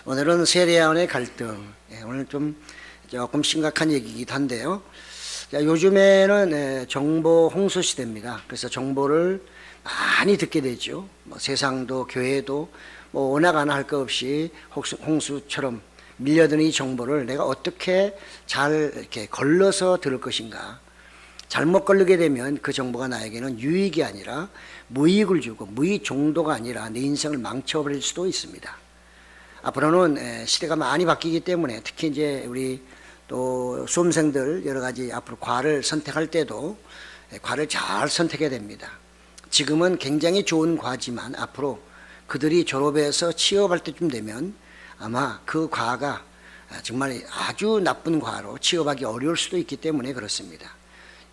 오늘은 세례야원의 갈등. 오늘 조금 심각한 얘기이기도 한데요. 자, 요즘에는 정보 홍수 시대입니다. 그래서 정보를 많이 듣게 되죠. 세상도 교회도 워낙 안 할 것 없이 홍수처럼 밀려드는 이 정보를 내가 어떻게 잘 이렇게 걸러서 들을 것인가. 잘못 걸르게 되면 그 정보가 나에게는 유익이 아니라 무익을 주고 무익 정도가 아니라 내 인생을 망쳐버릴 수도 있습니다. 앞으로는 시대가 많이 바뀌기 때문에 특히 이제 우리 또 수험생들 여러 가지 앞으로 과를 선택할 때도 과를 잘 선택해야 됩니다. 지금은 굉장히 좋은 과지만 앞으로 그들이 졸업해서 취업할 때쯤 되면 아마 그 과가 정말 아주 나쁜 과로 취업하기 어려울 수도 있기 때문에 그렇습니다.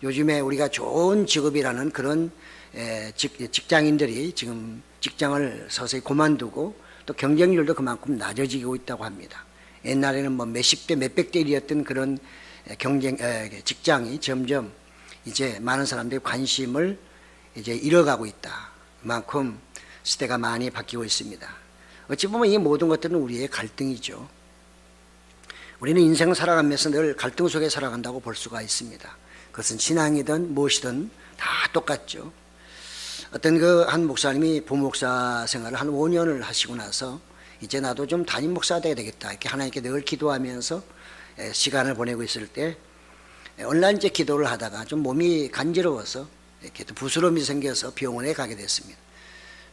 요즘에 우리가 좋은 직업이라는 그런 직장인들이 지금 직장을 서서히 그만두고 또 경쟁률도 그만큼 낮아지고 있다고 합니다. 옛날에는 몇십 대 몇백 대 1이었던 그런 직장이 점점 이제 많은 사람들이 관심을 이제 잃어가고 있다. 그만큼 시대가 많이 바뀌고 있습니다. 어찌 보면 이 모든 것들은 우리의 갈등이죠. 우리는 인생을 살아가면서 늘 갈등 속에 살아간다고 볼 수가 있습니다. 그것은 신앙이든 무엇이든 다 똑같죠. 어떤 한 목사님이 부목사 생활을 한 5년을 하시고 나서 이제 나도 좀 담임 목사가 돼야 되겠다 이렇게 하나님께 늘 기도하면서 시간을 보내고 있을 때 온라인 이제 기도를 하다가 좀 몸이 간지러워서 이렇게 또 부스럼이 생겨서 병원에 가게 됐습니다.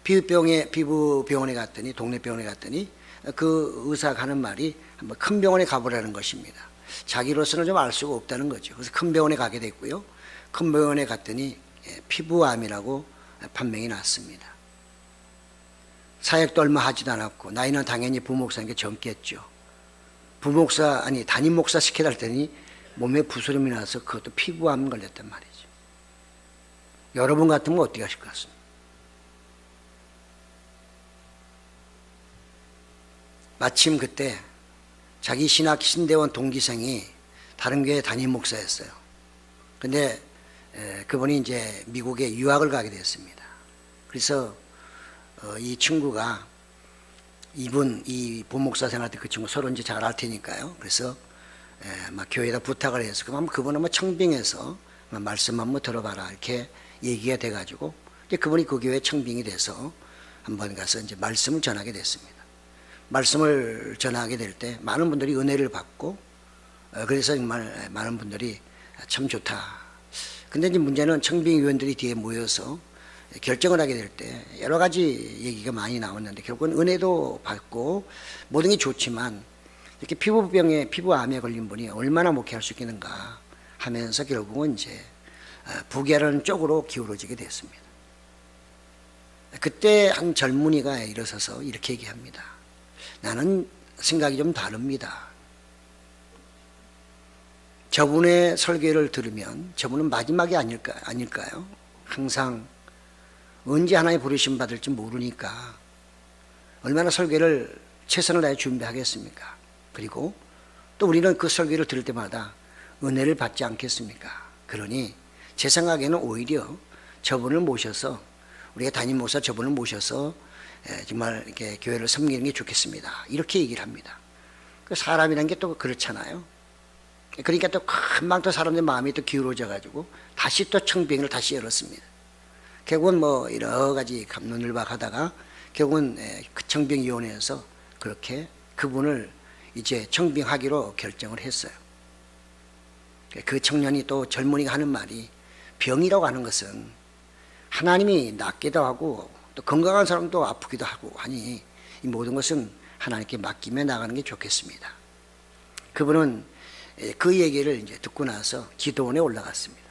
피부병원에 갔더니 동네 병원에 갔더니 그 의사가 하는 말이 한번 큰 병원에 가보라는 것입니다. 자기로서는 좀 알 수가 없다는 거죠. 그래서 큰 병원에 가게 됐고요. 큰 병원에 갔더니 피부암이라고 판명이 났습니다. 사역도 얼마 하지도 않았고 나이는 당연히 부목사님께 젊겠죠. 담임 목사 시켜달더니 몸에 부스럼이 나서 그것도 피부암 걸렸단 말이죠. 여러분 같으면 어떻게 하실 것 같습니까? 마침 그때 자기 신대원 동기생이 다른 교회 담임 목사였어요. 근데 그분이 이제 미국에 유학을 가게 됐습니다. 그래서 이 친구가 이 부목사 생활 때 그 친구 서로 이제 잘 알 테니까요. 그래서 막 교회에다 부탁을 해서 그럼 그분은 청빙해서 말씀 한번 들어봐라 이렇게 얘기가 돼가지고 이제 그분이 그 교회 청빙이 돼서 한번 가서 이제 말씀을 전하게 됐습니다. 말씀을 전하게 될 때 많은 분들이 은혜를 받고 그래서 정말 많은 분들이 참 좋다. 근데 이제 문제는 청빙위원들이 뒤에 모여서 결정을 하게 될 때 여러 가지 얘기가 많이 나왔는데 결국은 은혜도 받고 모든 게 좋지만 이렇게 피부암에 걸린 분이 얼마나 목회할 수 있겠는가 하면서 결국은 이제 부결하는 쪽으로 기울어지게 됐습니다. 그때 한 젊은이가 일어서서 이렇게 얘기합니다. 나는 생각이 좀 다릅니다. 저분의 설교를 들으면 저분은 마지막이 아닐까요? 항상 언제 하나님 부르심 받을지 모르니까 얼마나 설교를 최선을 다해 준비하겠습니까? 그리고 또 우리는 그 설교를 들을 때마다 은혜를 받지 않겠습니까? 그러니 제 생각에는 오히려 저분을 모셔서 우리가 담임 목사 저분을 모셔서 정말 이렇게 교회를 섬기는 게 좋겠습니다. 이렇게 얘기를 합니다. 그 사람이란 게 또 그렇잖아요. 그러니까 또 금방 또 사람들 마음이 또 기울어져 가지고 다시 또 청빙을 다시 열었습니다. 결국은 여러 가지 갑론을박하다가 결국은 그 청빙위원회에서 그렇게 그분을 이제 청빙하기로 결정을 했어요. 그 청년이 또 젊은이가 하는 말이 병이라고 하는 것은 하나님이 낫기도 하고 또 건강한 사람도 아프기도 하고 하니 이 모든 것은 하나님께 맡기며 나가는 게 좋겠습니다. 그분은 그 얘기를 이제 듣고 나서 기도원에 올라갔습니다.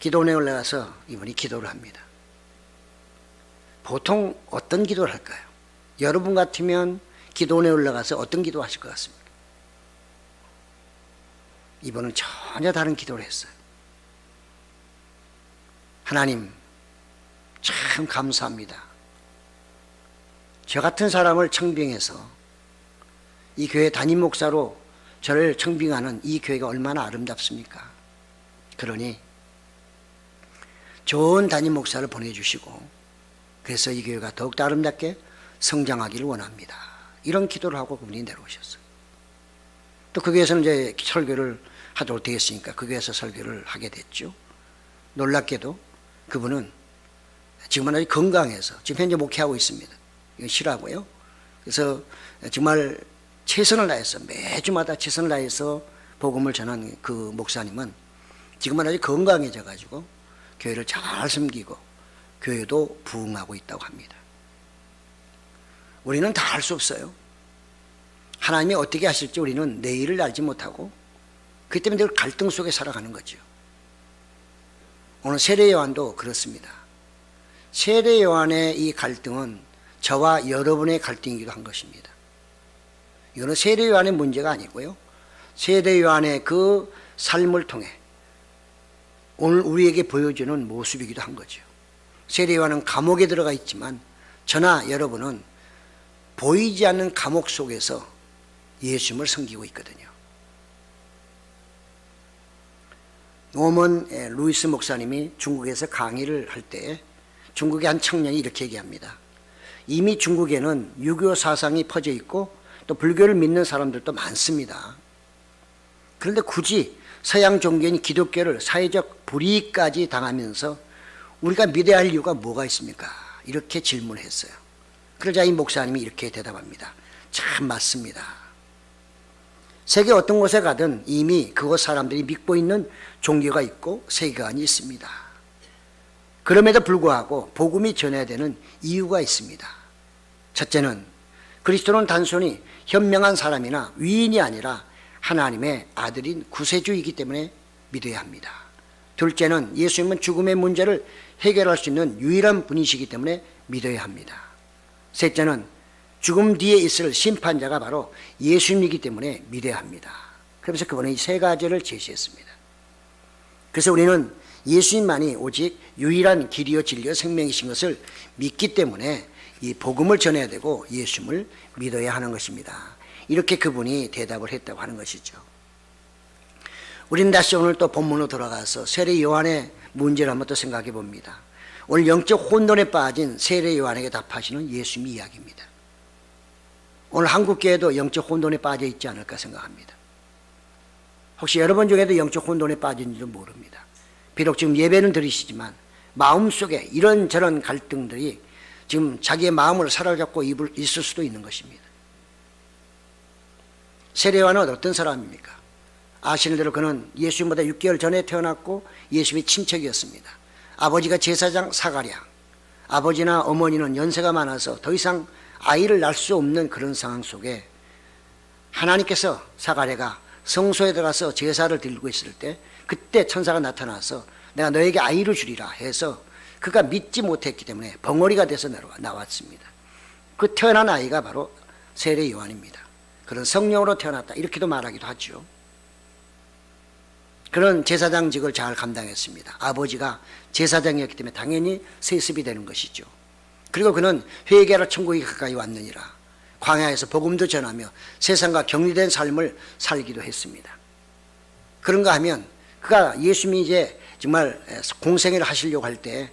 기도원에 올라가서 이분이 기도를 합니다. 보통 어떤 기도를 할까요? 여러분 같으면 기도원에 올라가서 어떤 기도 하실 것 같습니까? 이분은 전혀 다른 기도를 했어요. 하나님, 참 감사합니다. 저 같은 사람을 청빙해서 이 교회 담임 목사로 저를 청빙하는 이 교회가 얼마나 아름답습니까? 그러니 좋은 담임 목사를 보내주시고 그래서 이 교회가 더욱더 아름답게 성장하기를 원합니다. 이런 기도를 하고 그분이 내려오셨어요. 또 그 교회에서는 이제 설교를 하도록 되었으니까 그 교회에서 설교를 하게 됐죠. 놀랍게도 그분은 지금은 아주 건강해서 지금 현재 목회하고 있습니다. 이건 싫어하고요. 그래서 정말 최선을 다해서 매주마다 최선을 다해서 복음을 전한 그 목사님은 지금은 아주 건강해져 가지고 교회를 잘 섬기고 교회도 부흥하고 있다고 합니다. 우리는 다 알 수 없어요. 하나님이 어떻게 하실지 우리는 내일을 알지 못하고 그렇기 때문에 늘 갈등 속에 살아가는 거죠. 오늘 세례 요한도 그렇습니다. 세례 요한의 이 갈등은 저와 여러분의 갈등이기도 한 것입니다. 이거는 세례 요한의 문제가 아니고요. 세례 요한의 그 삶을 통해 오늘 우리에게 보여주는 모습이기도 한 거죠. 세례 요한은 감옥에 들어가 있지만 저나 여러분은 보이지 않는 감옥 속에서 예수님을 섬기고 있거든요. 노먼 루이스 목사님이 중국에서 강의를 할 때 중국의 한 청년이 이렇게 얘기합니다. 이미 중국에는 유교 사상이 퍼져 있고 또 불교를 믿는 사람들도 많습니다. 그런데 굳이 서양 종교인 기독교를 사회적 불이익까지 당하면서 우리가 믿어야 할 이유가 뭐가 있습니까? 이렇게 질문했어요. 그러자 이 목사님이 이렇게 대답합니다. 참 맞습니다. 세계 어떤 곳에 가든 이미 그곳 사람들이 믿고 있는 종교가 있고 세계관이 있습니다. 그럼에도 불구하고 복음이 전해야 되는 이유가 있습니다. 첫째는 그리스도는 단순히 현명한 사람이나 위인이 아니라 하나님의 아들인 구세주이기 때문에 믿어야 합니다. 둘째는 예수님은 죽음의 문제를 해결할 수 있는 유일한 분이시기 때문에 믿어야 합니다. 셋째는 죽음 뒤에 있을 심판자가 바로 예수님이기 때문에 믿어야 합니다. 그래서 그분은 이 세 가지를 제시했습니다. 그래서 우리는 예수님만이 오직 유일한 길이요 진리요 생명이신 것을 믿기 때문에 이 복음을 전해야 되고 예수님을 믿어야 하는 것입니다. 이렇게 그분이 대답을 했다고 하는 것이죠. 우리는 다시 오늘 또 본문으로 돌아가서 세례 요한의 문제를 한번 또 생각해 봅니다. 오늘 영적 혼돈에 빠진 세례 요한에게 답하시는 예수님의 이야기입니다. 오늘 한국교회도 영적 혼돈에 빠져 있지 않을까 생각합니다. 혹시 여러분 중에도 영적 혼돈에 빠진지도 모릅니다. 비록 지금 예배는 드리시지만 마음속에 이런저런 갈등들이 지금 자기의 마음을 사로잡고 있을 수도 있는 것입니다. 세례 요한은 어떤 사람입니까? 아시는 대로 그는 예수님보다 6개월 전에 태어났고 예수님의 친척이었습니다. 아버지가 제사장 사가랴, 아버지나 어머니는 연세가 많아서 더 이상 아이를 낳을 수 없는 그런 상황 속에 하나님께서 사가랴가 성소에 들어가서 제사를 드리고 있을 때 그때 천사가 나타나서 내가 너에게 아이를 주리라 해서 그가 믿지 못했기 때문에 벙어리가 돼서 나왔습니다. 그 태어난 아이가 바로 세례 요한입니다. 그런 성령으로 태어났다 이렇게도 말하기도 하죠. 그런 제사장직을 잘 감당했습니다. 아버지가 제사장이었기 때문에 당연히 세습이 되는 것이죠. 그리고 그는 회개하러 천국이 가까이 왔느니라 광야에서 복음도 전하며 세상과 격리된 삶을 살기도 했습니다. 그런가 하면 그가 예수님이 이제 정말 공생애를 하시려고 할 때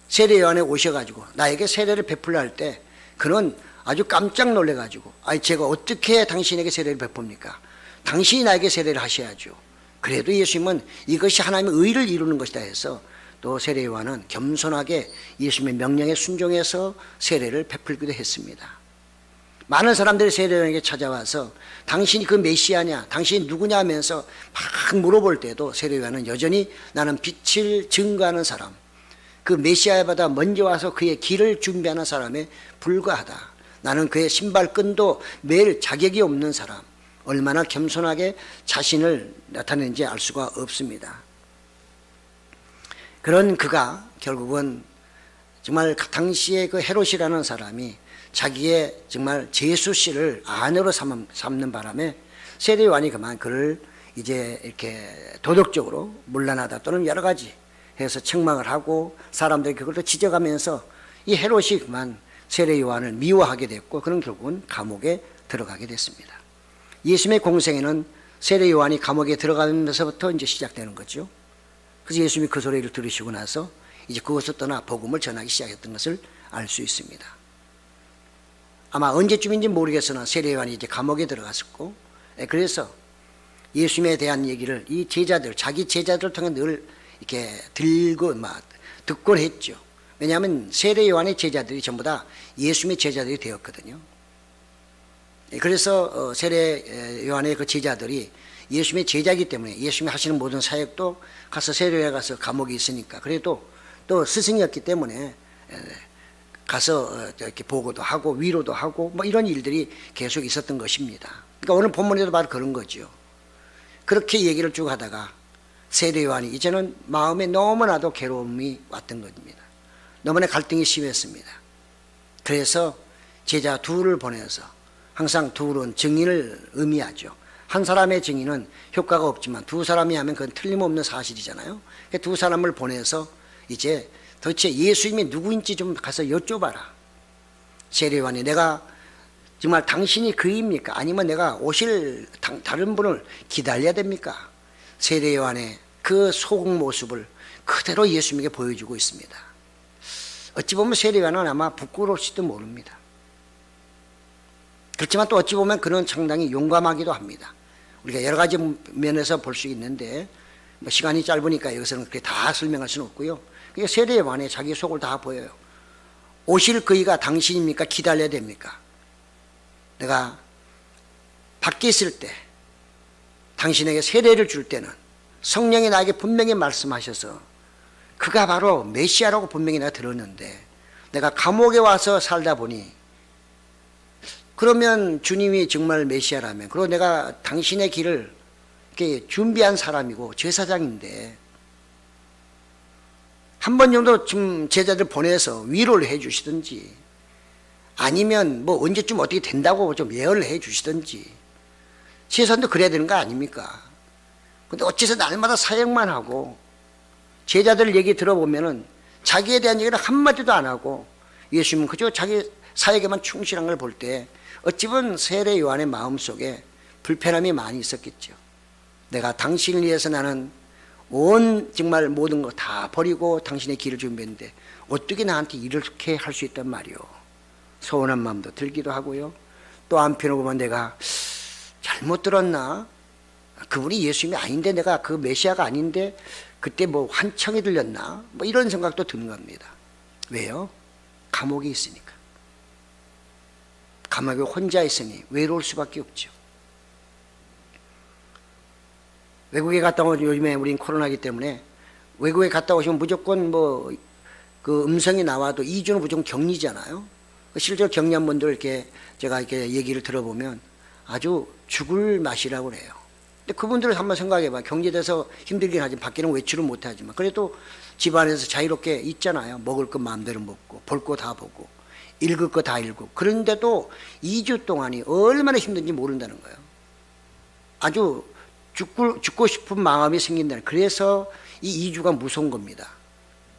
세례 요한에 오셔가지고 나에게 세례를 베풀려 할 때 그는 아주 깜짝 놀래가지고 제가 어떻게 당신에게 세례를 베풉니까? 당신이 나에게 세례를 하셔야죠. 그래도 예수님은 이것이 하나님의 의를 이루는 것이다 해서 또 세례 요한은 겸손하게 예수님의 명령에 순종해서 세례를 베풀기도 했습니다. 많은 사람들이 세례 요한에게 찾아와서 당신이 그 메시아냐 당신이 누구냐 하면서 막 물어볼 때도 세례 요한은 여전히 나는 빛을 증거하는 사람 그 메시아보다 먼저 와서 그의 길을 준비하는 사람에 불과하다. 나는 그의 신발끈도 매일 자격이 없는 사람 얼마나 겸손하게 자신을 나타내는지 알 수가 없습니다. 그런 그가 결국은 정말 당시에 그 헤롯이라는 사람이 자기의 정말 제수씨를 아내로 삼는 바람에 세례 요한이 그만 그를 이제 이렇게 도덕적으로 문란하다 또는 여러 가지 해서 책망을 하고 사람들이 그걸 지적하면서 이 헤롯이 그만 세례 요한을 미워하게 됐고 그는 결국은 감옥에 들어가게 됐습니다. 예수님의 공생애는 세례 요한이 감옥에 들어가면서부터 이제 시작되는 거죠. 그래서 예수님이 그 소리를 들으시고 나서 이제 그것을 떠나 복음을 전하기 시작했던 것을 알 수 있습니다. 아마 언제쯤인지 모르겠으나 세례 요한이 이제 감옥에 들어갔었고, 그래서 예수님에 대한 얘기를 이 제자들, 자기 제자들을 통해 늘 이렇게 들고 막 듣곤 했죠. 왜냐하면 세례 요한의 제자들이 전부 다 예수님의 제자들이 되었거든요. 그래서 세례 요한의 그 제자들이 예수님의 제자이기 때문에 예수님이 하시는 모든 사역도 가서 세례에 가서 감옥에 있으니까, 그래도 또 스승이었기 때문에 가서 이렇게 보고도 하고 위로도 하고 뭐 이런 일들이 계속 있었던 것입니다. 그러니까 오늘 본문에도 바로 그런 거죠. 그렇게 얘기를 쭉 하다가 세례 요한이 이제는 마음에 너무나도 괴로움이 왔던 겁니다. 너무나 갈등이 심했습니다. 그래서 제자 둘을 보내서, 항상 둘은 증인을 의미하죠. 한 사람의 증인은 효과가 없지만 두 사람이 하면 그건 틀림없는 사실이잖아요. 두 사람을 보내서 이제 도대체 예수님이 누구인지 좀 가서 여쭤봐라. 세례 요한이 내가 정말 당신이 그입니까? 아니면 내가 오실 다른 분을 기다려야 됩니까? 세례 요한의 그 속 모습을 그대로 예수님에게 보여주고 있습니다. 어찌 보면 세례 요한은 아마 부끄러울지도 모릅니다. 그렇지만 또 어찌 보면 그는 상당히 용감하기도 합니다. 우리가 여러 가지 면에서 볼 수 있는데 뭐 시간이 짧으니까 여기서는 그렇게 다 설명할 수는 없고요. 그러니까 세례 요한에 자기 속을 다 보여요. 오실 그이가 당신입니까? 기다려야 됩니까? 내가 밖에 있을 때 당신에게 세례를 줄 때는 성령이 나에게 분명히 말씀하셔서 그가 바로 메시아라고 분명히 내가 들었는데, 내가 감옥에 와서 살다 보니, 그러면 주님이 정말 메시아라면, 그리고 내가 당신의 길을 이렇게 준비한 사람이고 제사장인데 한 번 정도 좀 제자들 보내서 위로를 해 주시든지, 아니면 뭐 언제쯤 어떻게 된다고 좀 예언을 해 주시든지, 최소한도 그래야 되는 거 아닙니까? 근데 어째서 날마다 사역만 하고, 제자들 얘기 들어보면은 자기에 대한 얘기를 한마디도 안 하고 예수님은 그저 자기 사역에만 충실한 걸 볼 때 어찌 보면 세례 요한의 마음속에 불편함이 많이 있었겠죠. 내가 당신을 위해서 나는 온 정말 모든 거 다 버리고 당신의 길을 준비했는데 어떻게 나한테 이렇게 할 수 있단 말이오. 서운한 마음도 들기도 하고요. 또 한편으로 보면 내가 잘못 들었나? 그분이 예수님이 아닌데, 내가 그 메시아가 아닌데 그때 뭐 환청이 들렸나? 뭐 이런 생각도 드는 겁니다. 왜요? 감옥에 있으니까. 감옥에 혼자 있으니 외로울 수밖에 없죠. 외국에 갔다 오면, 요즘에 우린 코로나기 때문에 외국에 갔다 오시면 무조건 뭐 그 음성이 나와도 2주는 무조건 격리잖아요. 실제로 격리한 분들 이렇게 제가 이렇게 얘기를 들어보면 아주 죽을 맛이라고 그래요. 근데 그분들을 한번 생각해봐. 격리돼서 힘들긴 하지만 밖에는 외출은 못하지만 그래도 집안에서 자유롭게 있잖아요. 먹을 거 마음대로 먹고 볼 거 다 보고 읽을 거 다 읽고. 그런데도 2주 동안이 얼마나 힘든지 모른다는 거예요. 아주 죽고 싶은 마음이 생긴다는. 그래서 이 2주가 무서운 겁니다.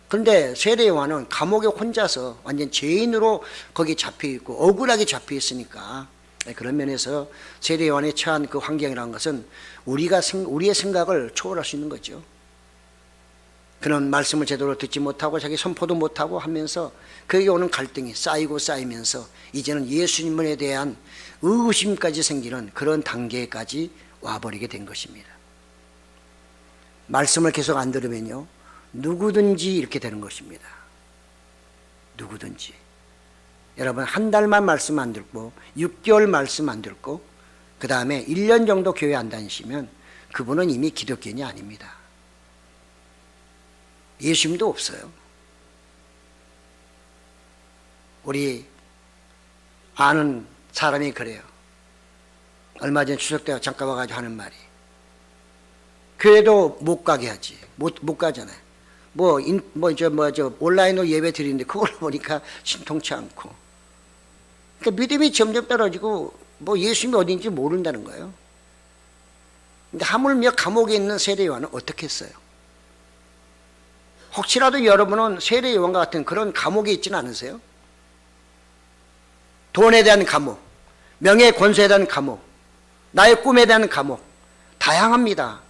그런데 세례 요한은 감옥에 혼자서 완전 죄인으로 거기 잡혀 있고 억울하게 잡혀 있으니까, 그런 면에서 세례 요한에 처한 그 환경이라는 것은 우리의 생각을 초월할 수 있는 거죠. 그는 말씀을 제대로 듣지 못하고 자기 선포도 못하고 하면서 그에게 오는 갈등이 쌓이고 쌓이면서 이제는 예수님에 대한 의구심까지 생기는 그런 단계까지 와버리게 된 것입니다. 말씀을 계속 안 들으면요, 누구든지 이렇게 되는 것입니다. 누구든지. 여러분, 한 달만 말씀 안 듣고 6개월 말씀 안 듣고 그 다음에 1년 정도 교회 안 다니시면 그분은 이미 기독교인이 아닙니다. 예수님도 없어요. 우리 아는 사람이 그래요. 얼마 전 추석 때 잠깐 와가지고 하는 말이, 교회도 못 가게 하지. 못 가잖아요. 온라인으로 예배 드리는데 그걸 보니까 신통치 않고. 그러니까 믿음이 점점 떨어지고 뭐 예수님이 어딘지 모른다는 거예요. 근데 하물며 감옥에 있는 세례 요한은 어떻게 했어요? 혹시라도 여러분은 세례 요한과 같은 그런 감옥에 있지는 않으세요? 돈에 대한 감옥, 명예 권세에 대한 감옥, 나의 꿈에 대한 감옥, 다양합니다.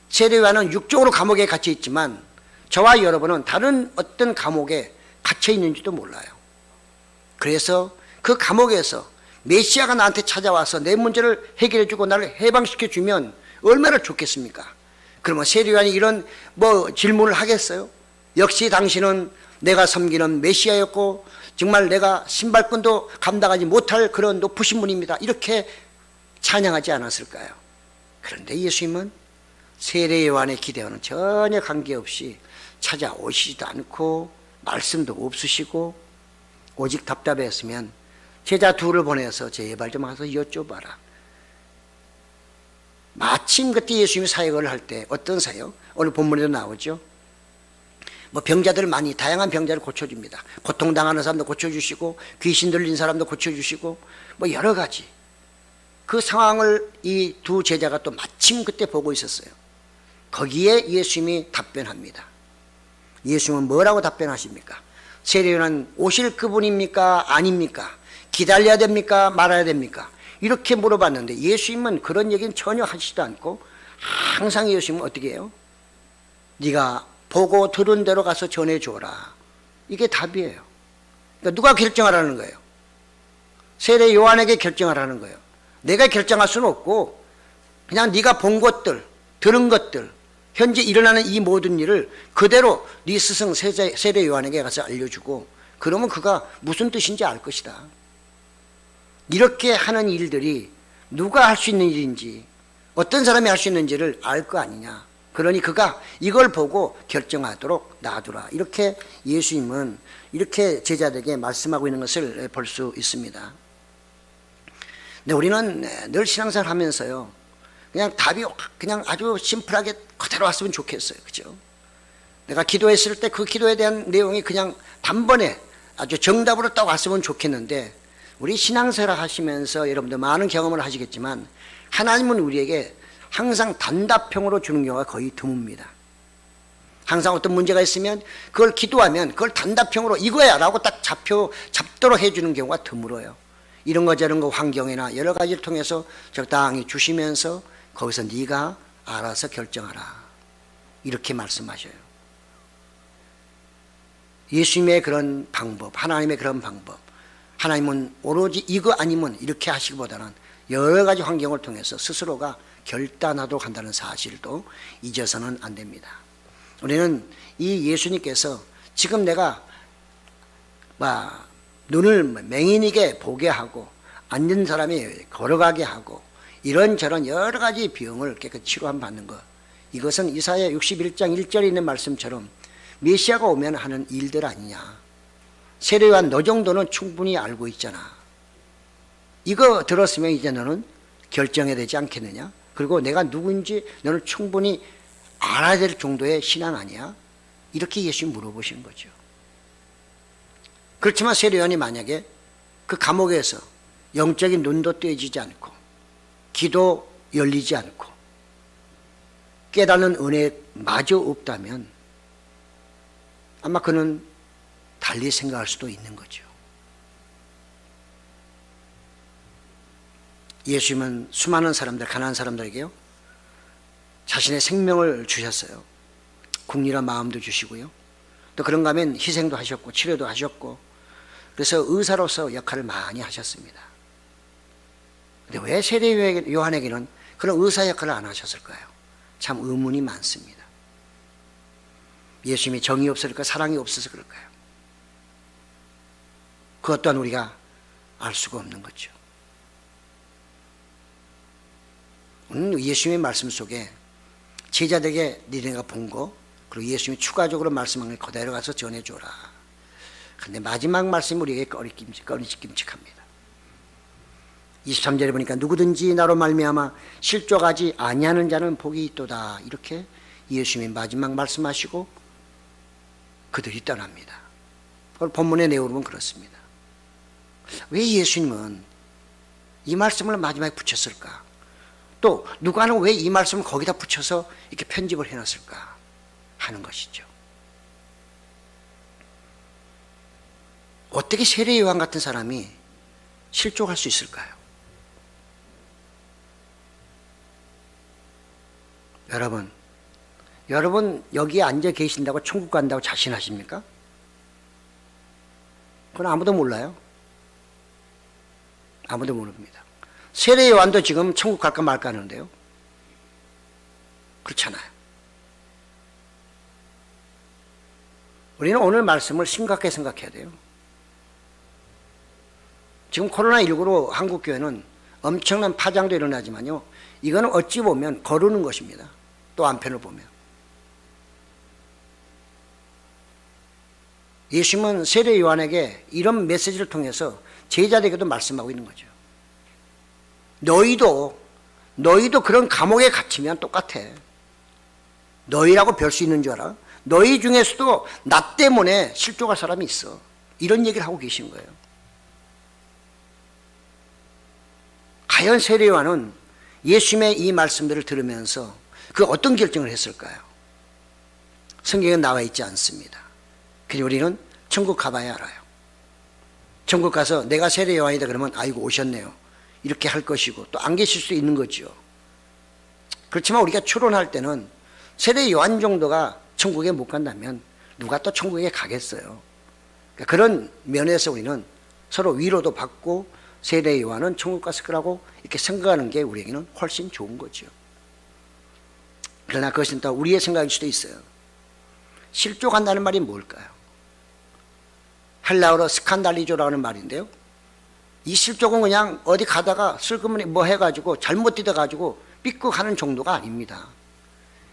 세례 요한은 육적으로 감옥에 갇혀 있지만 저와 여러분은 다른 어떤 감옥에 갇혀 있는지도 몰라요. 그래서 그 감옥에서 메시아가 나한테 찾아와서 내 문제를 해결해주고 나를 해방시켜주면 얼마나 좋겠습니까? 그러면 세례요한이 이런 질문을 하겠어요? 역시 당신은 내가 섬기는 메시아였고 정말 내가 신발끈도 감당하지 못할 그런 높으신 분입니다. 이렇게 찬양하지 않았을까요? 그런데 예수님은 세례요한의 기대와는 전혀 관계없이 찾아오시지도 않고 말씀도 없으시고 오직 답답했으면 제자 둘을 보내서 제발 좀 와서 여쭤봐라. 마침 그때 예수님이 사역을 할 때 어떤 사역? 오늘 본문에도 나오죠. 병자들을 많이 다양한 병자를 고쳐줍니다. 고통당하는 사람도 고쳐주시고 귀신 들린 사람도 고쳐주시고 여러 가지 그 상황을 이 두 제자가 또 마침 그때 보고 있었어요. 거기에 예수님이 답변합니다. 예수님은 뭐라고 답변하십니까? 세례요한은 오실 그분입니까? 아닙니까? 기다려야 됩니까? 말아야 됩니까? 이렇게 물어봤는데 예수님은 그런 얘기는 전혀 하시지도 않고 항상 예수님은 어떻게 해요? 네가 보고 들은 대로 가서 전해줘라. 이게 답이에요. 그러니까 누가 결정하라는 거예요? 세례 요한에게 결정하라는 거예요. 내가 결정할 수는 없고 그냥 네가 본 것들, 들은 것들, 현재 일어나는 이 모든 일을 그대로 네 스승 세례 요한에게 가서 알려주고 그러면 그가 무슨 뜻인지 알 것이다. 이렇게 하는 일들이 누가 할 수 있는 일인지 어떤 사람이 할 수 있는지를 알 거 아니냐. 그러니 그가 이걸 보고 결정하도록 놔두라. 이렇게 예수님은 이렇게 제자들에게 말씀하고 있는 것을 볼 수 있습니다. 근데 우리는 늘 신앙생활 하면서요, 그냥 답이 그냥 아주 심플하게 그대로 왔으면 좋겠어요. 그죠? 내가 기도했을 때 그 기도에 대한 내용이 그냥 단번에 아주 정답으로 딱 왔으면 좋겠는데 우리 신앙생활 하시면서 여러분들 많은 경험을 하시겠지만 하나님은 우리에게 항상 단답형으로 주는 경우가 거의 드뭅니다. 항상 어떤 문제가 있으면 그걸 기도하면 그걸 단답형으로 이거야 라고 딱 잡도록 해주는 경우가 드물어요. 이런 거 저런 거 환경이나 여러 가지를 통해서 적당히 주시면서 거기서 네가 알아서 결정하라. 이렇게 말씀하셔요. 예수님의 그런 방법, 하나님의 그런 방법, 하나님은 오로지 이거 아니면 이렇게 하시기보다는 여러 가지 환경을 통해서 스스로가 결단하도록 한다는 사실도 잊어서는 안 됩니다. 우리는 이 예수님께서 지금 내가 눈을 맹인에게 보게 하고 앉은 사람이 걸어가게 하고 이런저런 여러 가지 병을 깨끗이 치료함 받는 것, 이것은 이사야 61장 1절에 있는 말씀처럼 메시아가 오면 하는 일들 아니냐. 세례요한 너 정도는 충분히 알고 있잖아. 이거 들었으면 이제 너는 결정해야 되지 않겠느냐. 그리고 내가 누구인지 너는 충분히 알아야 될 정도의 신앙 아니야? 이렇게 예수님 물어보시는 거죠. 그렇지만 세례요한이 만약에 그 감옥에서 영적인 눈도 떼지지 않고 귀도 열리지 않고 깨닫는 은혜마저 없다면 아마 그는 달리 생각할 수도 있는 거죠. 예수님은 수많은 사람들, 가난한 사람들에게요, 자신의 생명을 주셨어요. 국리란 마음도 주시고요. 또 그런가 하면 희생도 하셨고 치료도 하셨고 그래서 의사로서 역할을 많이 하셨습니다. 근데 왜 세례 요한에게는 그런 의사 역할을 안 하셨을까요? 참 의문이 많습니다. 예수님이 정이 없을까, 사랑이 없어서 그럴까요? 그것 또한 우리가 알 수가 없는 거죠. 오늘 예수님의 말씀 속에 제자들에게 니네가 본 거, 그리고 예수님이 추가적으로 말씀한 걸 그대로 가서 전해줘라. 근데 마지막 말씀이 우리에게 꺼리낌직합니다. 23절에 보니까 누구든지 나로 말미암아 실족하지 아니하는 자는 복이 있도다. 이렇게 예수님이 마지막 말씀하시고 그들이 떠납니다. 그걸 본문의 내용으로 보면 그렇습니다. 왜 예수님은 이 말씀을 마지막에 붙였을까? 또 누가는 왜 이 말씀을 거기다 붙여서 이렇게 편집을 해놨을까 하는 것이죠. 어떻게 세례 요한 같은 사람이 실족할 수 있을까요? 여러분 여기에 앉아 계신다고 천국 간다고 자신하십니까? 그건 아무도 몰라요. 아무도 모릅니다. 세례 요한도 지금 천국 갈까 말까 하는데요. 그렇잖아요. 우리는 오늘 말씀을 심각하게 생각해야 돼요. 지금 코로나19로 한국교회는 엄청난 파장도 일어나지만요, 이거는 어찌 보면 거르는 것입니다. 또 한편을 보면 예수님은 세례 요한에게 이런 메시지를 통해서 제자들에게도 말씀하고 있는 거죠. 너희도 그런 감옥에 갇히면 똑같아. 너희라고 별 수 있는 줄 알아? 너희 중에서도 나 때문에 실족할 사람이 있어. 이런 얘기를 하고 계신 거예요. 과연 세례 요한은 예수님의 이 말씀들을 들으면서 그 어떤 결정을 했을까요? 성경에 나와 있지 않습니다. 그리고 우리는 천국 가봐야 알아요. 천국 가서 내가 세례 요한이다 그러면 아이고 오셨네요 이렇게 할 것이고, 또 안 계실 수 있는 거죠. 그렇지만 우리가 추론할 때는 세례 요한 정도가 천국에 못 간다면 누가 또 천국에 가겠어요. 그러니까 그런 면에서 우리는 서로 위로도 받고 세례 요한은 천국 갔을 거라고 이렇게 생각하는 게 우리에게는 훨씬 좋은 거죠. 그러나 그것은 또 우리의 생각일 수도 있어요. 실족한다는 말이 뭘까요? 헬라어로 스칸달리조라고 하는 말인데요, 이 실족은 그냥 어디 가다가 슬그머니 뭐 해가지고 잘못 뛰어가지고 삐끗하는 정도가 아닙니다.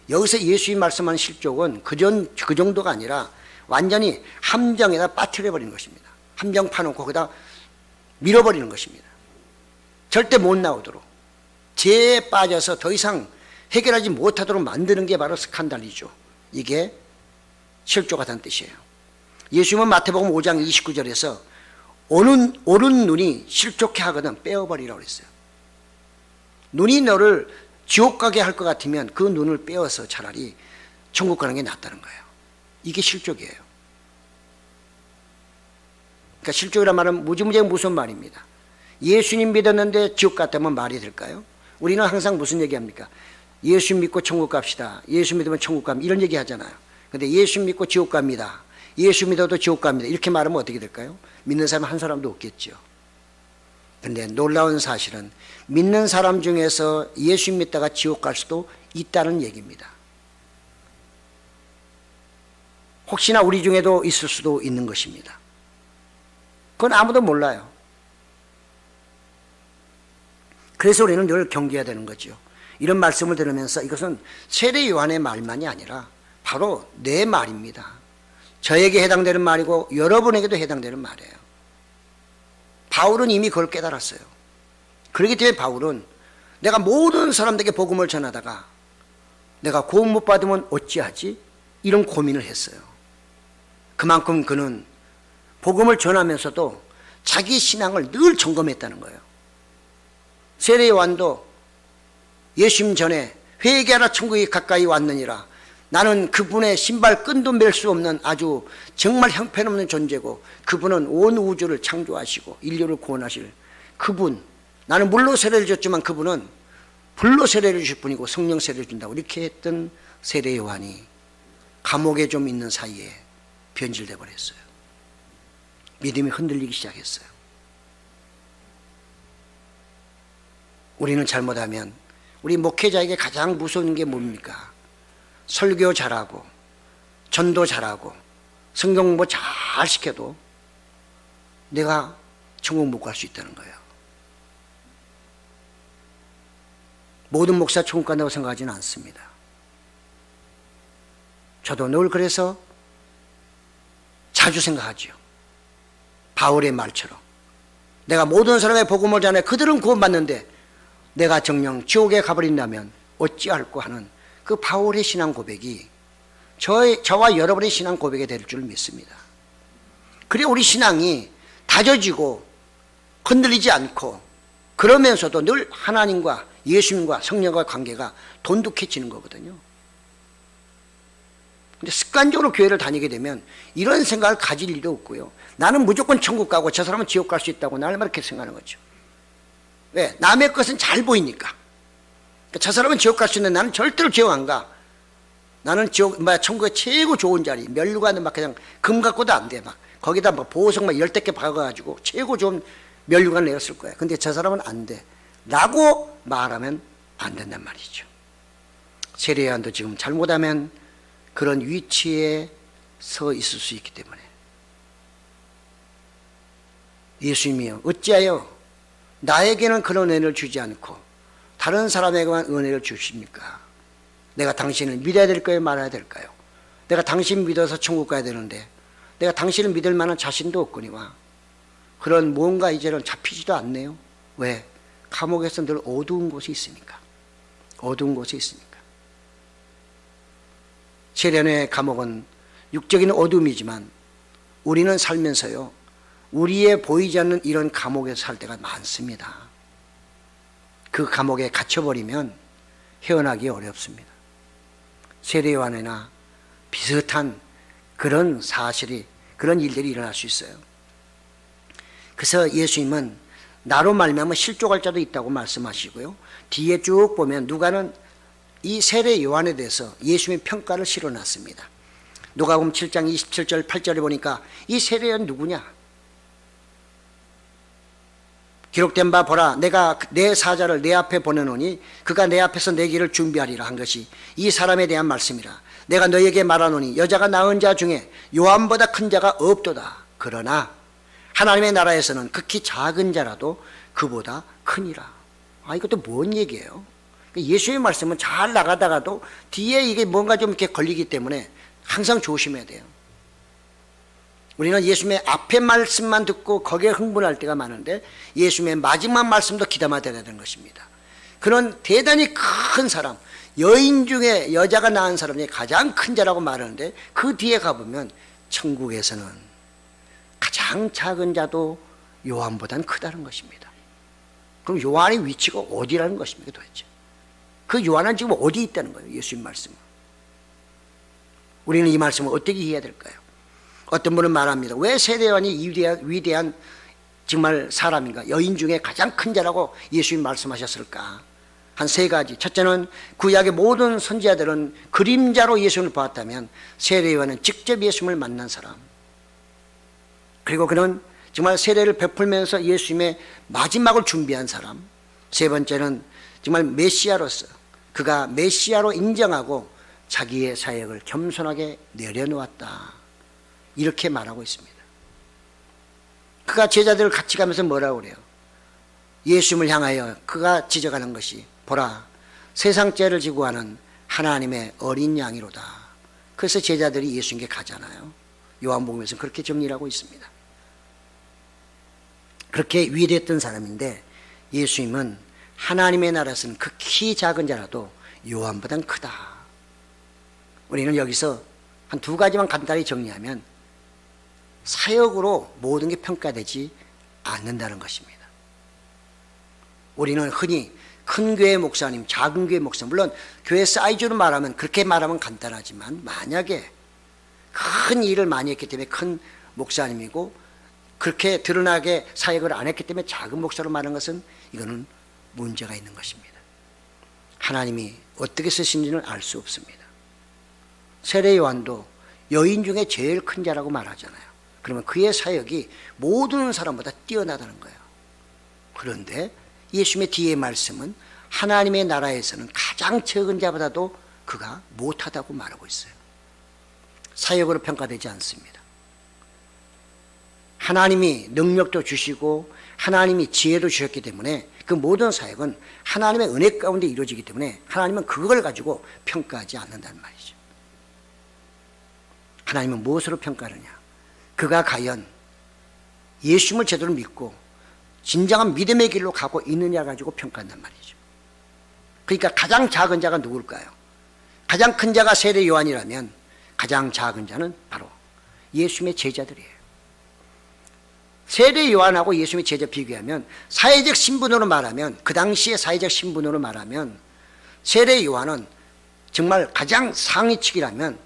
여기서 예수님이 말씀하는 실족은 그 정도가 아니라 완전히 함정에다 빠뜨려버리는 것입니다. 함정 파놓고 거기다 밀어버리는 것입니다. 절대 못 나오도록, 죄에 빠져서 더 이상 해결하지 못하도록 만드는 게 바로 스칸달이죠. 이게 실족하다는 뜻이에요. 예수님은 마태복음 5장 29절에서 오른 눈이 실족해 하거든 빼어버리라고 그랬어요. 눈이 너를 지옥 가게 할 것 같으면 그 눈을 빼어서 차라리 천국 가는 게 낫다는 거예요. 이게 실족이에요. 그러니까 실족이란 말은 무지무지하게 무슨 말입니다. 예수님 믿었는데 지옥 갔다면 말이 될까요? 우리는 항상 무슨 얘기합니까? 예수 믿고 천국 갑시다. 예수 믿으면 천국 갑니다. 이런 얘기 하잖아요. 근데 예수 믿고 지옥 갑니다. 예수 믿어도 지옥 갑니다. 이렇게 말하면 어떻게 될까요? 믿는 사람 한 사람도 없겠죠. 그런데 놀라운 사실은 믿는 사람 중에서 예수 믿다가 지옥 갈 수도 있다는 얘기입니다. 혹시나 우리 중에도 있을 수도 있는 것입니다. 그건 아무도 몰라요. 그래서 우리는 늘 경계해야 되는 거죠. 이런 말씀을 들으면서 이것은 세례 요한의 말만이 아니라 바로 내 말입니다. 저에게 해당되는 말이고 여러분에게도 해당되는 말이에요. 바울은 이미 그걸 깨달았어요. 그렇기 때문에 바울은 내가 모든 사람들에게 복음을 전하다가 내가 구원 못 받으면 어찌하지? 이런 고민을 했어요. 그만큼 그는 복음을 전하면서도 자기 신앙을 늘 점검했다는 거예요. 세례 요한도 예수님 전에 회개하라 천국이 가까이 왔느니라, 나는 그분의 신발 끈도 맬 수 없는 아주 정말 형편없는 존재고 그분은 온 우주를 창조하시고 인류를 구원하실 그분, 나는 물로 세례를 줬지만 그분은 불로 세례를 주실 분이고 성령 세례를 준다고 이렇게 했던 세례 요한이 감옥에 좀 있는 사이에 변질돼 버렸어요. 믿음이 흔들리기 시작했어요. 우리는 잘못하면 우리 목회자에게 가장 무서운 게 뭡니까? 설교 잘하고 전도 잘하고 성경 공부 잘 시켜도 내가 천국 못 갈 수 있다는 거예요. 모든 목사 천국 간다고 생각하지는 않습니다. 저도 늘 그래서 자주 생각하죠. 바울의 말처럼 내가 모든 사람의 복음을 전해 그들은 구원받는데 내가 정녕 지옥에 가버린다면 어찌할꼬 하는 그 바울의 신앙 고백이 저와 여러분의 신앙 고백이 될 줄 믿습니다. 그래 우리 신앙이 다져지고 흔들리지 않고 그러면서도 늘 하나님과 예수님과 성령과 관계가 돈독해지는 거거든요. 근데 습관적으로 교회를 다니게 되면 이런 생각을 가질 일도 없고요. 나는 무조건 천국 가고 저 사람은 지옥 갈 수 있다고 날마다 이렇게 생각하는 거죠. 왜? 남의 것은 잘 보이니까. 저 사람은 지옥 갈 수 있는데 나는 절대로 지옥 안 가. 나는 천국의 최고 좋은 자리, 멸류관은 막 그냥 금 갖고도 안 돼. 막 거기다 막 보석 막 10개 박아가지고 최고 좋은 면류관 내가 쓸 거야. 근데 저 사람은 안 돼. 라고 말하면 안 된단 말이죠. 세례요한도 지금 잘못하면 그런 위치에 서 있을 수 있기 때문에 예수님이요 어찌하여 나에게는 그런 은혜를 주지 않고 다른 사람에게만 은혜를 주십니까? 내가 당신을 믿어야 될까요? 말아야 될까요? 내가 당신 믿어서 천국 가야 되는데 내가 당신을 믿을 만한 자신도 없거니와 그런 뭔가 이제는 잡히지도 않네요. 왜? 감옥에서 늘 어두운 곳이 있으니까. 어두운 곳이 있으니까. 세련의 감옥은 육적인 어둠이지만 우리는 살면서요 우리의 보이지 않는 이런 감옥에서 살 때가 많습니다. 그 감옥에 갇혀버리면 헤어나기 어렵습니다. 세례요한이나 비슷한 그런 사실이 그런 일들이 일어날 수 있어요. 그래서 예수님은 나로 말미암아 실족할 자도 있다고 말씀하시고요. 뒤에 쭉 보면 누가는 이 세례 요한에 대해서 예수님의 평가를 실어놨습니다. 누가복음 7장 27절 8절에 보니까 이 세례 요한 누구냐? 기록된 바 보라 내가 내 사자를 내 앞에 보내노니 그가 내 앞에서 내 길을 준비하리라 한 것이 이 사람에 대한 말씀이라. 내가 너에게 말하노니 여자가 낳은 자 중에 요한보다 큰 자가 없도다. 그러나 하나님의 나라에서는 극히 작은 자라도 그보다 크니라. 이것도 뭔 얘기예요? 예수의 말씀은 잘 나가다가도 뒤에 이게 뭔가 좀 이렇게 걸리기 때문에 항상 조심해야 돼요. 우리는 예수님의 앞에 말씀만 듣고 거기에 흥분할 때가 많은데 예수님의 마지막 말씀도 귀담아 들어야 되는 것입니다. 그런 대단히 큰 사람, 여인 중에 여자가 낳은 사람 중에 가장 큰 자라고 말하는데 그 뒤에 가보면 천국에서는 가장 작은 자도 요한보다는 크다는 것입니다. 그럼 요한의 위치가 어디라는 것입니까 도대체? 그 요한은 지금 어디 있다는 거예요? 예수님 말씀은. 우리는 이 말씀을 어떻게 이해해야 될까요? 어떤 분은 말합니다. 왜 세례 요한이 위대한 정말 사람인가? 여인 중에 가장 큰 자라고 예수님 말씀하셨을까? 한 세 가지. 첫째는 구약의 모든 선지자들은 그림자로 예수님을 보았다면 세례 요한은 직접 예수님을 만난 사람. 그리고 그는 정말 세례를 베풀면서 예수님의 마지막을 준비한 사람. 세 번째는 정말 메시아로서 그가 메시아로 인정하고 자기의 사역을 겸손하게 내려놓았다. 이렇게 말하고 있습니다. 그가 제자들을 같이 가면서 뭐라고 그래요? 예수님을 향하여 그가 지적하는 것이 보라 세상 죄를 지고 하는 하나님의 어린 양이로다. 그래서 제자들이 예수님께 가잖아요. 요한복음에서는 그렇게 정리를 하고 있습니다. 그렇게 위대했던 사람인데 예수님은 하나님의 나라에서는 극히 작은 자라도 요한보단 크다. 우리는 여기서 한 두 가지만 간단히 정리하면 사역으로 모든 게 평가되지 않는다는 것입니다. 우리는 흔히 큰 교회 목사님, 작은 교회 목사님, 물론 교회 사이즈로 말하면 그렇게 말하면 간단하지만 만약에 큰 일을 많이 했기 때문에 큰 목사님이고 그렇게 드러나게 사역을 안 했기 때문에 작은 목사로 말하는 것은 이거는 문제가 있는 것입니다. 하나님이 어떻게 쓰신지는 알 수 없습니다. 세례 요한도 여인 중에 제일 큰 자라고 말하잖아요. 그러면 그의 사역이 모든 사람보다 뛰어나다는 거예요. 그런데 예수님의 뒤의 말씀은 하나님의 나라에서는 가장 적은 자보다도 그가 못하다고 말하고 있어요. 사역으로 평가되지 않습니다. 하나님이 능력도 주시고 하나님이 지혜도 주셨기 때문에 그 모든 사역은 하나님의 은혜 가운데 이루어지기 때문에 하나님은 그걸 가지고 평가하지 않는다는 말이죠. 하나님은 무엇으로 평가하느냐? 그가 과연 예수님을 제대로 믿고 진정한 믿음의 길로 가고 있느냐 가지고 평가한단 말이죠. 그러니까 가장 작은 자가 누굴까요? 가장 큰 자가 세례 요한이라면 가장 작은 자는 바로 예수님의 제자들이에요. 세례 요한하고 예수님의 제자 비교하면 사회적 신분으로 말하면 그 당시의 사회적 신분으로 말하면 세례 요한은 정말 가장 상위층이라면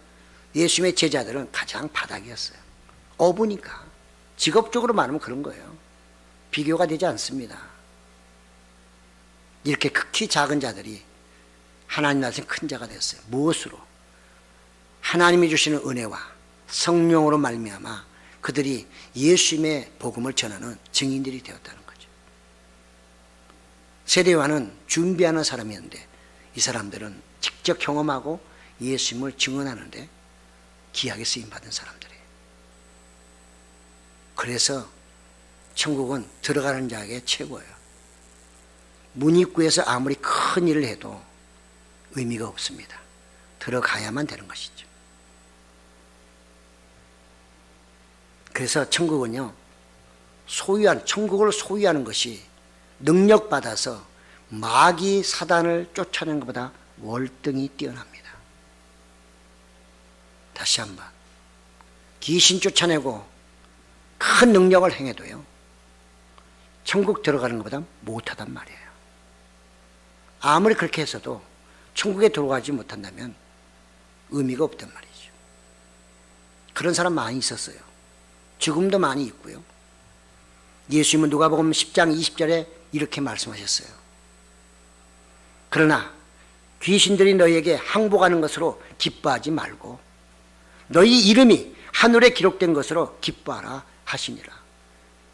예수님의 제자들은 가장 바닥이었어요. 어부니까 직업적으로 말하면 그런 거예요. 비교가 되지 않습니다. 이렇게 극히 작은 자들이 하나님 나라에서 큰 자가 됐어요. 무엇으로? 하나님이 주시는 은혜와 성령으로 말미암아 그들이 예수님의 복음을 전하는 증인들이 되었다는 거죠. 세례요한은 준비하는 사람이었는데 이 사람들은 직접 경험하고 예수님을 증언하는데 귀하게 쓰임받은 사람들이에요. 그래서 천국은 들어가는 자에게 최고예요. 문 입구에서 아무리 큰 일을 해도 의미가 없습니다. 들어가야만 되는 것이죠. 그래서 천국은요, 천국을 소유하는 것이 능력받아서 마귀 사단을 쫓아내는 것보다 월등히 뛰어납니다. 다시 한번, 귀신 쫓아내고 큰 능력을 행해도요, 천국 들어가는 것보다 못하단 말이에요. 아무리 그렇게 해서도 천국에 들어가지 못한다면 의미가 없단 말이죠. 그런 사람 많이 있었어요. 지금도 많이 있고요. 예수님은 누가복음 10장 20절에 이렇게 말씀하셨어요. 그러나 귀신들이 너희에게 항복하는 것으로 기뻐하지 말고 너희 이름이 하늘에 기록된 것으로 기뻐하라 하시니라.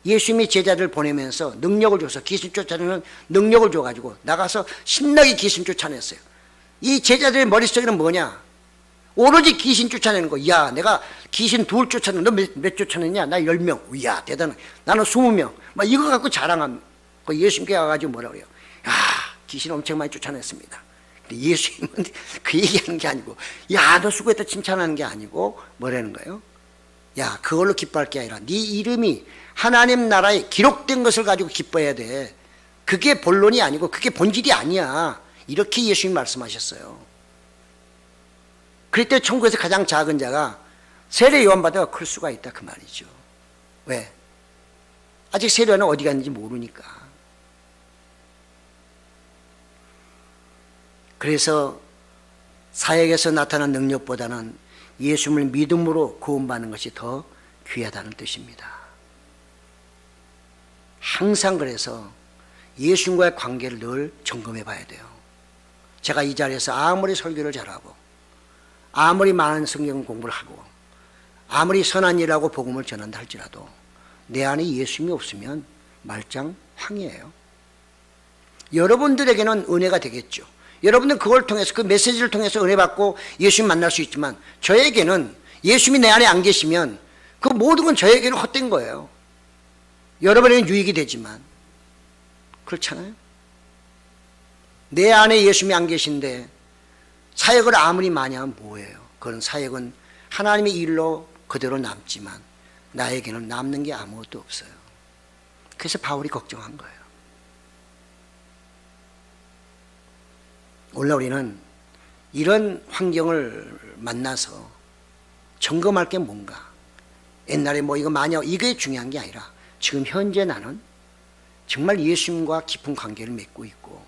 예수님이 제자들 보내면서 능력을 줘서 귀신 쫓아내는 능력을 줘가지고 나가서 신나게 귀신 쫓아냈어요. 이 제자들의 머릿속에는 뭐냐? 오로지 귀신 쫓아내는 거. 야, 내가 귀신 둘 쫓아냈는데 너 몇 쫓아냈냐? 나 10명. 이야, 대단해. 나는 20명. 막 이거 갖고 자랑합니다. 예수님께 와가지고 뭐라 그래요? 야, 귀신 엄청 많이 쫓아냈습니다. 근데 예수님은 그 얘기하는 게 아니고, 야, 너 수고했다 칭찬하는 게 아니고 뭐라는 거예요? 야, 그걸로 기뻐할 게 아니라 네 이름이 하나님 나라에 기록된 것을 가지고 기뻐해야 돼. 그게 본론이 아니고 그게 본질이 아니야. 이렇게 예수님이 말씀하셨어요. 그럴 때 천국에서 가장 작은 자가 세례 요한보다 클 수가 있다 그 말이죠. 왜? 아직 세례 요한은 어디 갔는지 모르니까. 그래서 사역에서 나타난 능력보다는 예수님을 믿음으로 구원받는 것이 더 귀하다는 뜻입니다. 항상 그래서 예수님과의 관계를 늘 점검해 봐야 돼요. 제가 이 자리에서 아무리 설교를 잘하고 아무리 많은 성경 공부를 하고 아무리 선한 일하고 복음을 전한다 할지라도 내 안에 예수님이 없으면 말짱 황이에요. 여러분들에게는 은혜가 되겠죠. 여러분들 그걸 통해서 그 메시지를 통해서 은혜 받고 예수님 만날 수 있지만 저에게는 예수님이 내 안에 안 계시면 그 모든 건 저에게는 헛된 거예요. 여러분에게는 유익이 되지만 그렇잖아요. 내 안에 예수님이 안 계신데 사역을 아무리 많이 하면 뭐예요? 그런 사역은 하나님의 일로 그대로 남지만 나에게는 남는 게 아무것도 없어요. 그래서 바울이 걱정한 거예요. 오늘 우리는 이런 환경을 만나서 점검할 게 뭔가, 옛날에 뭐 이거 마녀 이게 중요한 게 아니라 지금 현재 나는 정말 예수님과 깊은 관계를 맺고 있고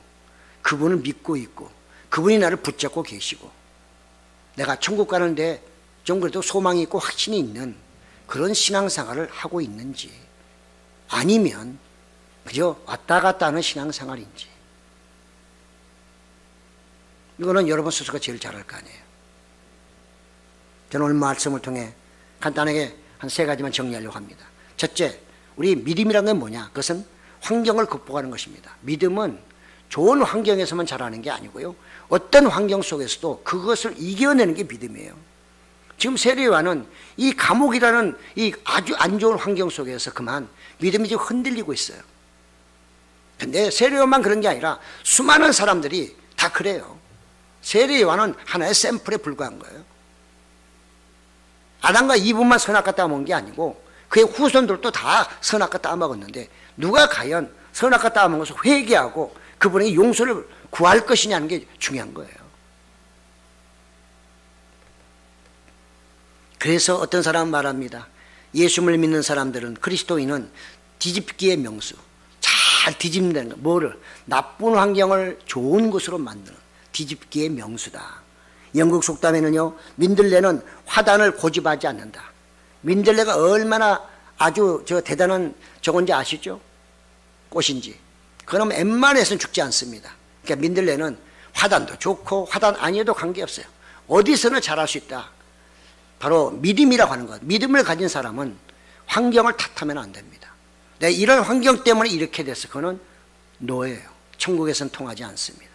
그분을 믿고 있고 그분이 나를 붙잡고 계시고 내가 천국 가는데 좀 그래도 소망이 있고 확신이 있는 그런 신앙생활을 하고 있는지 아니면 그저 왔다 갔다 하는 신앙생활인지 이거는 여러분 스스로가 제일 잘 알 거 아니에요. 저는 오늘 말씀을 통해 간단하게 한 3가지만 정리하려고 합니다. 첫째, 우리 믿음이라는 건 뭐냐? 그것은 환경을 극복하는 것입니다. 믿음은 좋은 환경에서만 자라는 게 아니고요. 어떤 환경 속에서도 그것을 이겨내는 게 믿음이에요. 지금 세례 요한은 이 감옥이라는 이 아주 안 좋은 환경 속에서 그만 믿음이 지금 흔들리고 있어요. 근데 세례 요한만 그런 게 아니라 수많은 사람들이 다 그래요. 세례 요한은 하나의 샘플에 불과한 거예요. 아담과 이브만 선악과 따먹은 게 아니고 그의 후손들도 다 선악과 따먹었는데 누가 과연 선악과 따먹은 것을 회개하고 그분의 용서를 구할 것이냐는 게 중요한 거예요. 그래서 어떤 사람은 말합니다. 예수님을 믿는 사람들은 그리스도인은 뒤집기의 명수, 잘 뒤집는 거, 뭐를 나쁜 환경을 좋은 곳으로 만드는 뒤집기의 명수다. 영국 속담에는요, 민들레는 화단을 고집하지 않는다. 민들레가 얼마나 아주 대단한 저건지 아시죠? 꽃인지. 그럼 웬만해서는 죽지 않습니다. 그러니까 민들레는 화단도 좋고 화단 아니어도 관계없어요. 어디서나 자랄 수 있다. 바로 믿음이라고 하는 것. 믿음을 가진 사람은 환경을 탓하면 안 됩니다. 내가 이런 환경 때문에 이렇게 됐어. 그거는 노예예요. 천국에선 통하지 않습니다.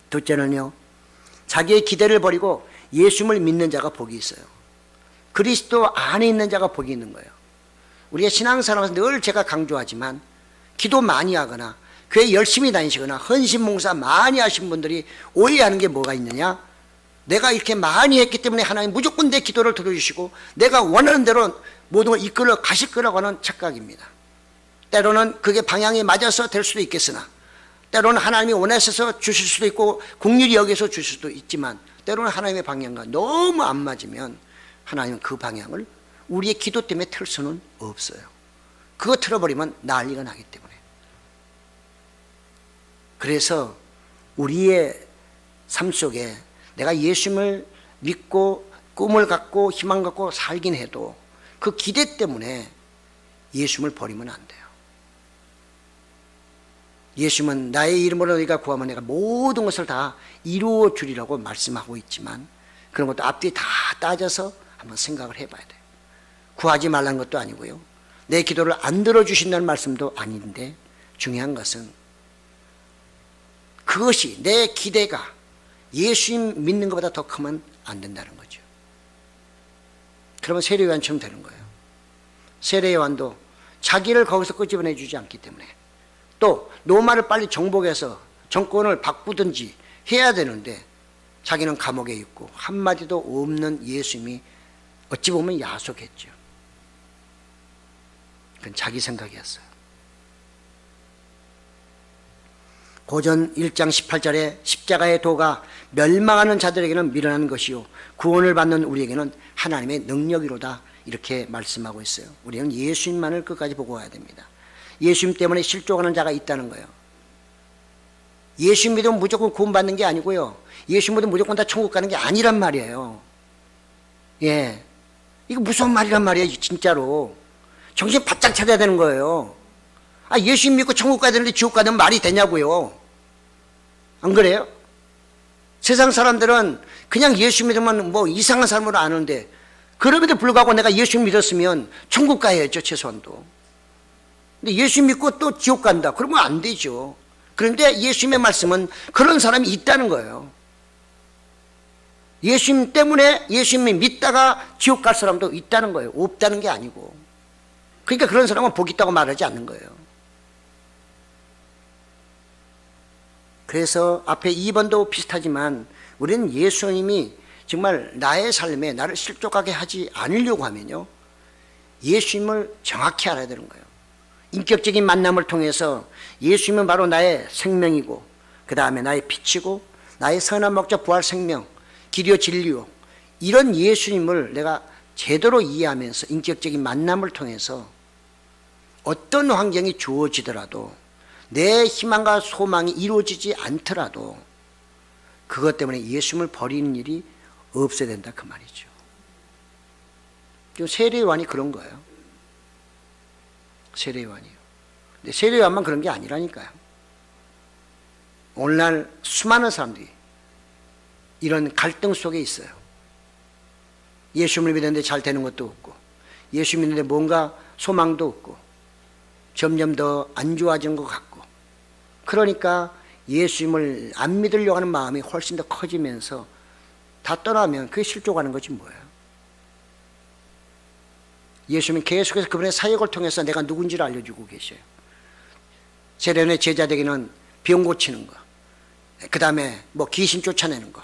둘째는요, 자기의 기대를 버리고 예수님을 믿는 자가 복이 있어요. 그리스도 안에 있는 자가 복이 있는 거예요. 우리가 신앙생활에서 늘 제가 강조하지만 기도 많이 하거나 교회 열심히 다니시거나 헌신봉사 많이 하신 분들이 오해하는 게 뭐가 있느냐, 내가 이렇게 많이 했기 때문에 하나님 무조건 내 기도를 들어주시고 내가 원하는 대로 모든 걸 이끌어 가실 거라고 하는 착각입니다. 때로는 그게 방향이 맞아서 될 수도 있겠으나, 때로는 하나님이 원하셔서 주실 수도 있고 국률이 여기서 주실 수도 있지만, 때로는 하나님의 방향과 너무 안 맞으면 하나님은 그 방향을 우리의 기도 때문에 틀 수는 없어요. 그거 틀어버리면 난리가 나기 때문에. 그래서 우리의 삶 속에 내가 예수님을 믿고 꿈을 갖고 희망 갖고 살긴 해도 그 기대 때문에 예수님을 버리면 안 돼요. 예수님은 나의 이름으로 너희가 구하면 내가 모든 것을 다 이루어 주리라고 말씀하고 있지만, 그런 것도 앞뒤 다 따져서 한번 생각을 해봐야 돼요. 구하지 말라는 것도 아니고요, 내 기도를 안 들어주신다는 말씀도 아닌데, 중요한 것은 그것이 내 기대가 예수님 믿는 것보다 더 크면 안 된다는 거죠. 그러면 세례요한처럼 되는 거예요. 세례요한도 자기를 거기서 끄집어내 주지 않기 때문에, 또 로마를 빨리 정복해서 정권을 바꾸든지 해야 되는데 자기는 감옥에 있고 한마디도 없는 예수님이 어찌 보면 야속했죠. 그건 자기 생각이었어요. 고전 1장 18절에 십자가의 도가 멸망하는 자들에게는 미련한 것이요 구원을 받는 우리에게는 하나님의 능력이로다, 이렇게 말씀하고 있어요. 우리는 예수님만을 끝까지 보고 가야 됩니다. 예수님 때문에 실족하는 자가 있다는 거예요. 예수님 믿으면 무조건 구원받는 게 아니고요, 예수님 믿으면 무조건 다 천국 가는 게 아니란 말이에요. 예, 이거 무서운 말이란 말이에요. 진짜로 정신 바짝 차려야 되는 거예요. 예수님 믿고 천국 가야 되는데 지옥 가는 말이 되냐고요. 안 그래요? 세상 사람들은 그냥 예수 믿으면 뭐 이상한 사람으로 아는데, 그럼에도 불구하고 내가 예수 믿었으면 천국 가야죠, 최소한도. 근데 예수 믿고 또 지옥 간다, 그러면 안 되죠. 그런데 예수님의 말씀은 그런 사람이 있다는 거예요. 예수님 때문에 예수님 믿다가 지옥 갈 사람도 있다는 거예요. 없다는 게 아니고. 그러니까 그런 사람은 복 있다고 말하지 않는 거예요. 그래서 앞에 2번도 비슷하지만 우리는 예수님이 정말 나의 삶에 나를 실족하게 하지 않으려고 하면요, 예수님을 정확히 알아야 되는 거예요. 인격적인 만남을 통해서 예수님은 바로 나의 생명이고, 그 다음에 나의 빛이고, 나의 선한 목자 부활 생명, 길이요 진리요, 이런 예수님을 내가 제대로 이해하면서 인격적인 만남을 통해서 어떤 환경이 주어지더라도, 내 희망과 소망이 이루어지지 않더라도 그것 때문에 예수님을 버리는 일이 없어야 된다, 그 말이죠. 세례요한이 그런 거예요. 세례요한이요. 근데 세례요한만 그런 게 아니라니까요. 오늘날 수많은 사람들이 이런 갈등 속에 있어요. 예수님을 믿는데 잘 되는 것도 없고, 예수 믿는데 뭔가 소망도 없고, 점점 더 안 좋아지는 것 같고, 그러니까 예수님을 안 믿으려고 하는 마음이 훨씬 더 커지면서 다 떠나면 그게 실족하는 거지 뭐예요. 예수님은 계속해서 그분의 사역을 통해서 내가 누군지를 알려주고 계셔요. 세례요한의 제자들에게는 병 고치는 거, 그 다음에 뭐 귀신 쫓아내는 거,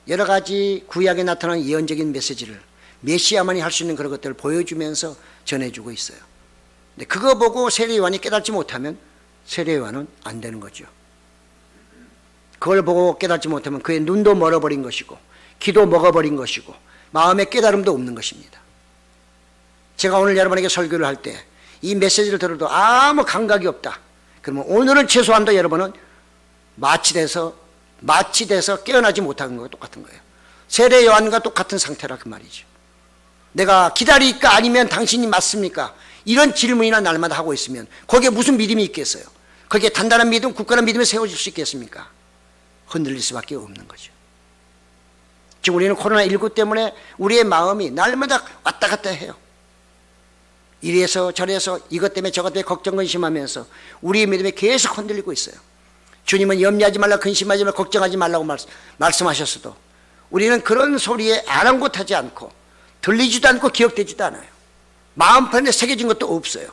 여러 가지 구약에 나타나는 예언적인 메시지를 메시아만이 할 수 있는 그런 것들을 보여주면서 전해주고 있어요. 근데 그거 보고 세례요한이 깨닫지 못하면 세례요한은 안 되는 거죠. 그걸 보고 깨닫지 못하면 그의 눈도 멀어버린 것이고, 귀도 먹어버린 것이고, 마음의 깨달음도 없는 것입니다. 제가 오늘 여러분에게 설교를 할 때 이 메시지를 들어도 아무 감각이 없다, 그러면 오늘은 최소한도 여러분은 마취돼서 깨어나지 못하는 거와 똑같은 거예요. 세례요한과 똑같은 상태라 그 말이죠. 내가 기다릴까 아니면 당신이 맞습니까? 이런 질문이나 날마다 하고 있으면 거기에 무슨 믿음이 있겠어요? 거기에 단단한 믿음, 굳건한 믿음이 세워질 수 있겠습니까? 흔들릴 수밖에 없는 거죠. 지금 우리는 코로나19 때문에 우리의 마음이 날마다 왔다 갔다 해요. 이래서 저래서 이것 때문에 저것 때문에 걱정 근심하면서 우리의 믿음이 계속 흔들리고 있어요. 주님은 염려하지 말라, 근심하지 말라, 걱정하지 말라고 말씀하셨어도 우리는 그런 소리에 아랑곳하지 않고 들리지도 않고 기억되지도 않아요. 마음판에 새겨진 것도 없어요.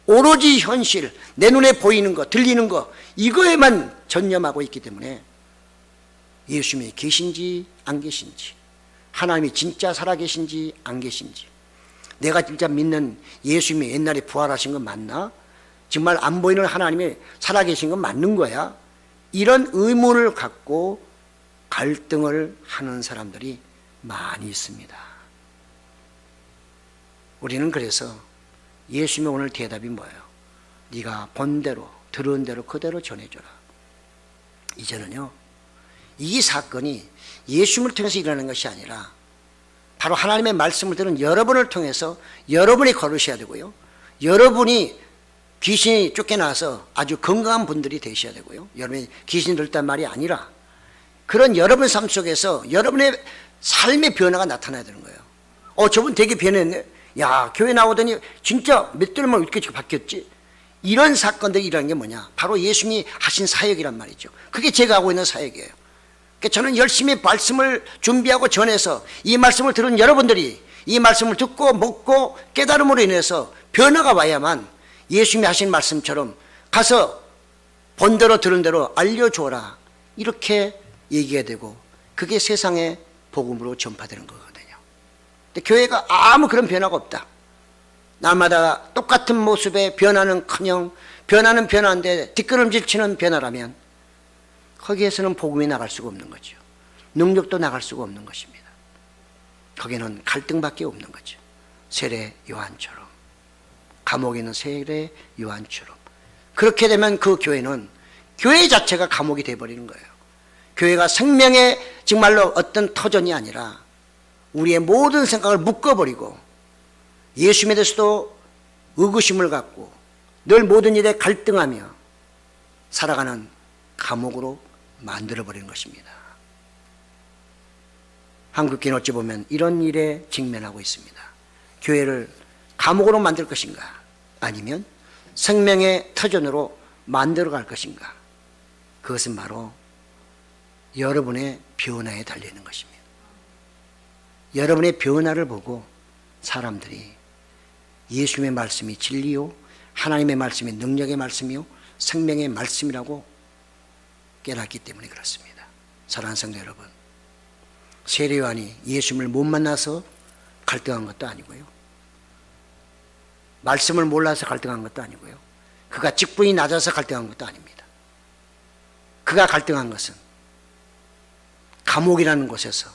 오로지 현실, 내 눈에 보이는 거, 들리는 거, 이거에만 전념하고 있기 때문에 예수님이 계신지 안 계신지, 하나님이 진짜 살아계신지 안 계신지, 내가 진짜 믿는 예수님이 옛날에 부활하신 건 맞나? 정말 안 보이는 하나님이 살아계신 건 맞는 거야? 이런 의문을 갖고 갈등을 하는 사람들이 많이 있습니다. 우리는 그래서 예수님의 오늘 대답이 뭐예요? 네가 본 대로 들은 대로 그대로 전해줘라. 이제는요, 이 사건이 예수님을 통해서 일어나는 것이 아니라 바로 하나님의 말씀을 들은 여러분을 통해서 여러분이 걸으셔야 되고요, 여러분이 귀신이 쫓겨나서 아주 건강한 분들이 되셔야 되고요, 여러분이 귀신이 들었단 말이 아니라 그런 여러분 삶 속에서 여러분의 삶의 변화가 나타나야 되는 거예요. 저분 되게 변했네. 야, 교회 나오더니 진짜 몇 달 만에 이렇게 바뀌었지? 이런 사건들이 일어나는 게 뭐냐? 바로 예수님이 하신 사역이란 말이죠. 그게 제가 하고 있는 사역이에요. 그러니까 저는 열심히 말씀을 준비하고 전해서 이 말씀을 들은 여러분들이 이 말씀을 듣고 먹고 깨달음으로 인해서 변화가 와야만 예수님이 하신 말씀처럼 가서 본 대로 들은 대로 알려줘라, 이렇게 얘기가 되고 그게 세상의 복음으로 전파되는 거거든요. 근데 교회가 아무 그런 변화가 없다. 날마다 똑같은 모습의 변화는커녕 변화는 변화인데 뒷걸음질 치는 변화라면 거기에서는 복음이 나갈 수가 없는 거죠. 능력도 나갈 수가 없는 것입니다. 거기는 갈등밖에 없는 거죠. 세례 요한처럼, 감옥에 있는 세례 요한처럼. 그렇게 되면 그 교회는 교회 자체가 감옥이 되어버리는 거예요. 교회가 생명의 정말로 어떤 터전이 아니라 우리의 모든 생각을 묶어버리고 예수님에 대해서도 의구심을 갖고 늘 모든 일에 갈등하며 살아가는 감옥으로 만들어버리는 것입니다. 한국교회는 어찌 보면 이런 일에 직면하고 있습니다. 교회를 감옥으로 만들 것인가, 아니면 생명의 터전으로 만들어갈 것인가, 그것은 바로 여러분의 변화에 달려있는 것입니다. 여러분의 변화를 보고 사람들이 예수님의 말씀이 진리요, 하나님의 말씀이 능력의 말씀이요, 생명의 말씀이라고 깨닫기 때문에 그렇습니다. 사랑하는 성도 여러분, 세례 요한이 예수님을 못 만나서 갈등한 것도 아니고요, 말씀을 몰라서 갈등한 것도 아니고요, 그가 직분이 낮아서 갈등한 것도 아닙니다. 그가 갈등한 것은 감옥이라는 곳에서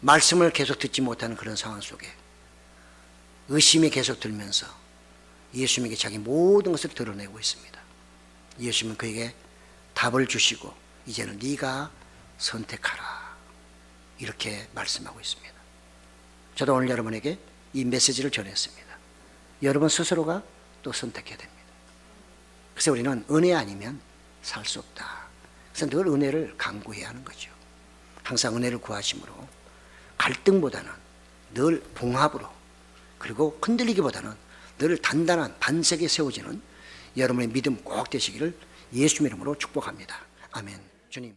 말씀을 계속 듣지 못하는 그런 상황 속에 의심이 계속 들면서 예수님에게 자기 모든 것을 드러내고 있습니다. 예수님은 그에게 답을 주시고 이제는 네가 선택하라, 이렇게 말씀하고 있습니다. 저도 오늘 여러분에게 이 메시지를 전했습니다. 여러분 스스로가 또 선택해야 됩니다. 그래서 우리는 은혜 아니면 살 수 없다. 그래서 늘 은혜를 강구해야 하는 거죠. 항상 은혜를 구하심으로 갈등보다는 늘 봉합으로, 그리고 흔들리기보다는 늘 단단한 반석에 세워지는 여러분의 믿음 꼭 되시기를 예수님 이름으로 축복합니다. 아멘. 주님.